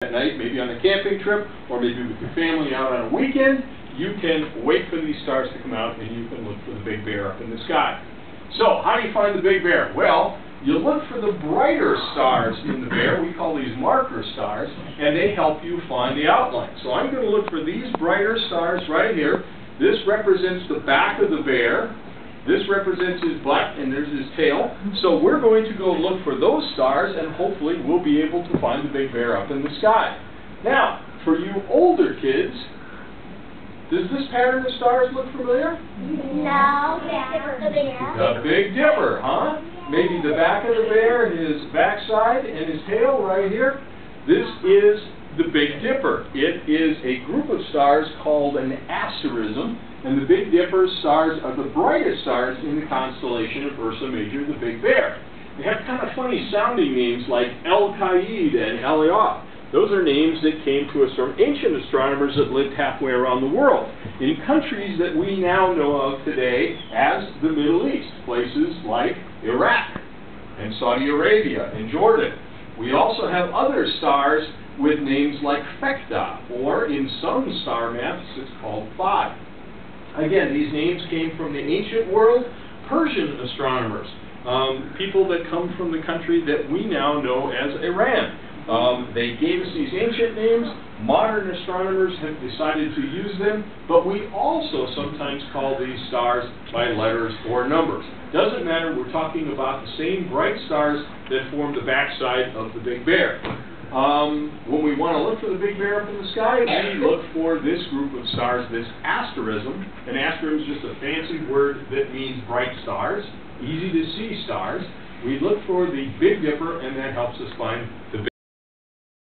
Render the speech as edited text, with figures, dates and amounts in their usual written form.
at night, maybe on a camping trip, or maybe with your family out on a weekend, you can wait for these stars to come out and you can look for the Big Bear up in the sky. So, how do you find the Big Bear? Well, you look for the brighter stars in the bear. We call these marker stars, and they help you find the outline. So I'm going to look for these brighter stars right here. This represents the back of the bear. This represents his butt, and there's his tail. So we're going to go look for those stars, and hopefully we'll be able to find the Big Bear up in the sky. Now, for you older kids, does this pattern of stars look familiar? No. The Big Dipper, huh? Maybe the back of the bear, his backside, and his tail right here. This is the Big Dipper. It is a group of stars called an asterism, and the Big Dipper stars are the brightest stars in the constellation of Ursa Major, the Big Bear. They have kind of funny sounding names like El-Qaid and Eliot. Those are names that came to us from ancient astronomers that lived halfway around the world, in countries that we now know of today as the Middle East, places like Iraq and Saudi Arabia and Jordan. We also have other stars with names like Phecda, or in some star maps it's called Phi. Again, these names came from the ancient world, Persian astronomers, people that come from the country that we now know as Iran. They gave us these ancient names. Modern astronomers have decided to use them, but we also sometimes call these stars by letters or numbers. Doesn't matter, we're talking about the same bright stars that form the backside of the Big Bear. When we want to look for the Big Bear up in the sky, we look for this group of stars, this asterism. An asterism is just a fancy word that means bright stars, easy to see stars. We look for the Big Dipper, and that helps us find the Big